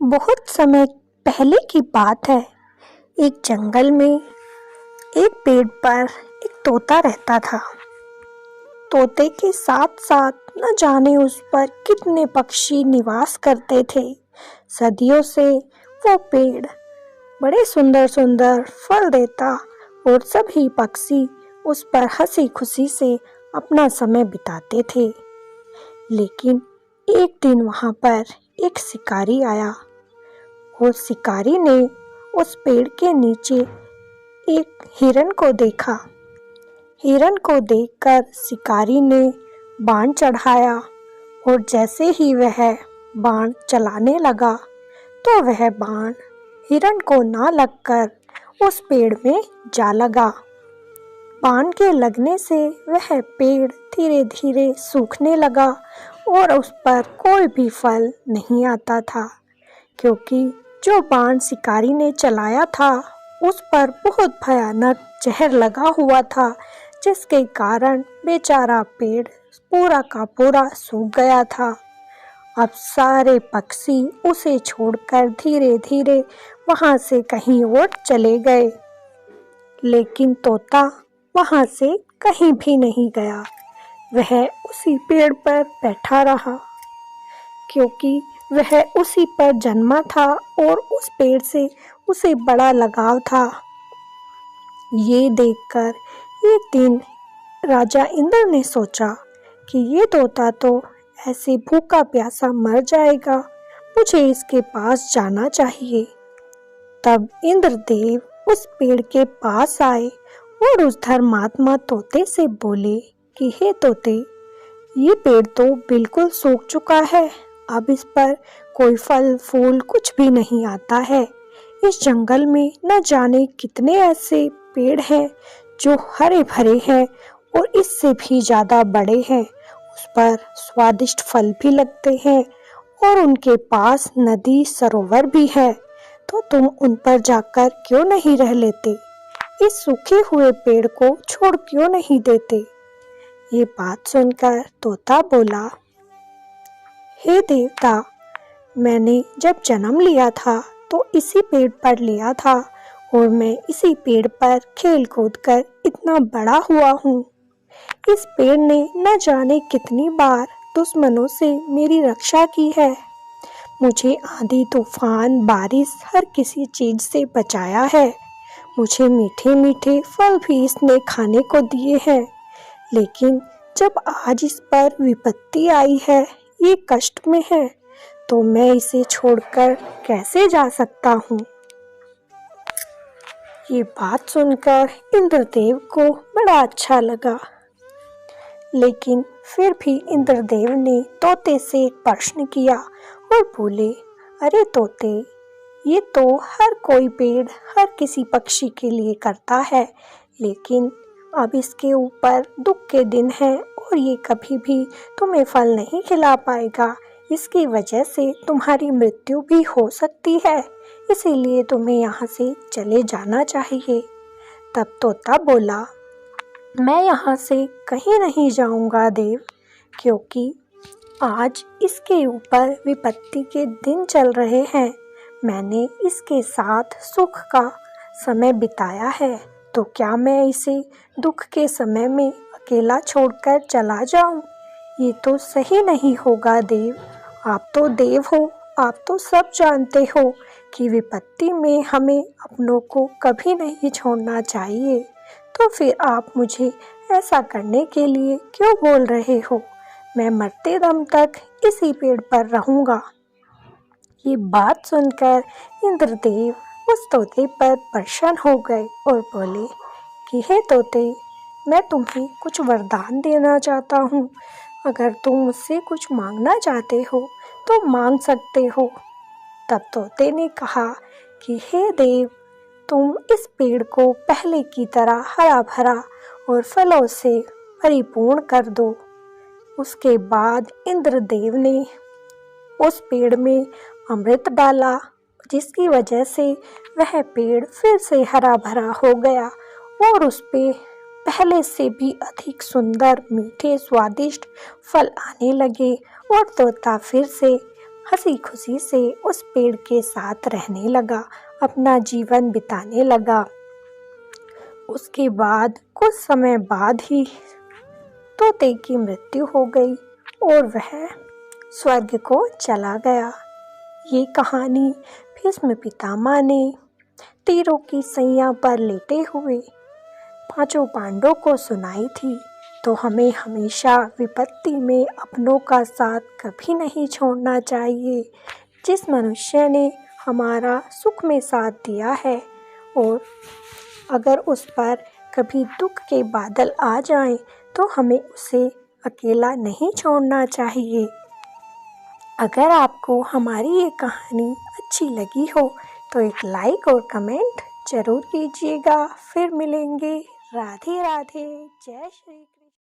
बहुत समय पहले की बात है। एक जंगल में एक पेड़ पर एक तोता रहता था। तोते के साथ साथ न जाने उस पर कितने पक्षी निवास करते थे। सदियों से वो पेड़ बड़े सुंदर सुंदर फल देता और सभी पक्षी उस पर हंसी खुशी से अपना समय बिताते थे। लेकिन एक दिन वहां पर एक शिकारी आया और शिकारी ने उस पेड़ के नीचे एक हिरन को देखा। हिरन को देखकर शिकारी ने बाण चढ़ाया और जैसे ही वह बाण चलाने लगा तो वह बाण हिरन को ना लगकर उस पेड़ में जा लगा। बाण के लगने से वह पेड़ धीरे धीरे सूखने लगा और उस पर कोई भी फल नहीं आता था, क्योंकि जो बाण शिकारी ने चलाया था उस पर बहुत भयानक जहर लगा हुआ था, जिसके कारण बेचारा पेड़ पूरा का पूरा सूख गया था। अब सारे पक्षी उसे छोड़कर धीरे धीरे वहां से कहीं और चले गए, लेकिन तोता वहां से कहीं भी नहीं गया। वह उसी पेड़ पर बैठा रहा, क्योंकि वह उसी पर जन्मा था और उस पेड़ से उसे बड़ा लगाव था। ये देखकर एक दिन राजा इंद्र ने सोचा कि ये तोता तो ऐसे भूखा प्यासा मर जाएगा, मुझे इसके पास जाना चाहिए। तब इंद्रदेव उस पेड़ के पास आए और उस धर्मात्मा तोते से बोले कि हे तोते, ये पेड़ तो बिल्कुल सूख चुका है, अब इस पर कोई फल फूल कुछ भी नहीं आता है। इस जंगल में न जाने कितने ऐसे पेड़ हैं जो हरे भरे हैं और इससे भी ज्यादा बड़े हैं, उस पर स्वादिष्ट फल भी लगते हैं और उनके पास नदी सरोवर भी है, तो तुम उन पर जाकर क्यों नहीं रह लेते? इस सूखे हुए पेड़ को छोड़ क्यों नहीं देते? ये बात सुनकर तोता बोला, हे देवता, मैंने जब जन्म लिया था तो इसी पेड़ पर लिया था और मैं इसी पेड़ पर खेल कूद कर इतना बड़ा हुआ हूँ। इस पेड़ ने न जाने कितनी बार दुश्मनों से मेरी रक्षा की है, मुझे आंधी तूफान बारिश हर किसी चीज से बचाया है, मुझे मीठे मीठे फल भी इसने खाने को दिए हैं। लेकिन जब आज इस पर विपत्ति आई है, ये कष्ट में है, तो मैं इसे छोड़कर कैसे जा सकता हूँ? ये बात सुनकर इंद्रदेव को बड़ा अच्छा लगा, लेकिन फिर भी इंद्रदेव ने तोते से एक प्रश्न किया और बोले, अरे तोते, ये तो हर कोई पेड़ हर किसी पक्षी के लिए करता है, लेकिन अब इसके ऊपर दुख के दिन हैं और ये कभी भी तुम्हें फल नहीं खिला पाएगा। इसकी वजह से तुम्हारी मृत्यु भी हो सकती है, इसीलिए तुम्हें यहाँ से चले जाना चाहिए। तब तोता बोला, मैं यहाँ से कहीं नहीं जाऊँगा देव, क्योंकि आज इसके ऊपर विपत्ति के दिन चल रहे हैं। मैंने इसके साथ सुख का समय बिताया है, तो क्या मैं इसे दुख के समय में अकेला छोड़कर चला जाऊं? ये तो सही नहीं होगा देव। आप तो देव हो, आप तो सब जानते हो कि विपत्ति में हमें अपनों को कभी नहीं छोड़ना चाहिए, तो फिर आप मुझे ऐसा करने के लिए क्यों बोल रहे हो? मैं मरते दम तक इसी पेड़ पर रहूंगा। ये बात सुनकर इंद्रदेव उस तोते पर प्रसन्न हो गए और बोले कि हे तोते, मैं तुम्हें कुछ वरदान देना चाहता हूँ, अगर तुम मुझसे कुछ मांगना चाहते हो तो मांग सकते हो। तब तोते ने कहा कि हे देव, तुम इस पेड़ को पहले की तरह हरा भरा और फलों से परिपूर्ण कर दो। उसके बाद इंद्रदेव ने उस पेड़ में अमृत डाला, जिसकी वजह से वह पेड़ फिर से हरा भरा हो गया और उस पे पहले से भी अधिक सुंदर मीठे स्वादिष्ट फल आने लगे और तोता फिर से हंसी खुशी से उस पेड़ के साथ रहने लगा, अपना जीवन बिताने लगा। उसके बाद कुछ समय बाद ही तोते की मृत्यु हो गई और वह स्वर्ग को चला गया। ये कहानी भीष्म पितामह ने तीरों की सैया पर लेटे हुए पांचों पांडवों को सुनाई थी। तो हमें हमेशा विपत्ति में अपनों का साथ कभी नहीं छोड़ना चाहिए। जिस मनुष्य ने हमारा सुख में साथ दिया है और अगर उस पर कभी दुख के बादल आ जाएं तो हमें उसे अकेला नहीं छोड़ना चाहिए। अगर आपको हमारी ये कहानी अच्छी लगी हो तो एक लाइक और कमेंट ज़रूर कीजिएगा। फिर मिलेंगे। राधे राधे। जय श्री कृष्ण।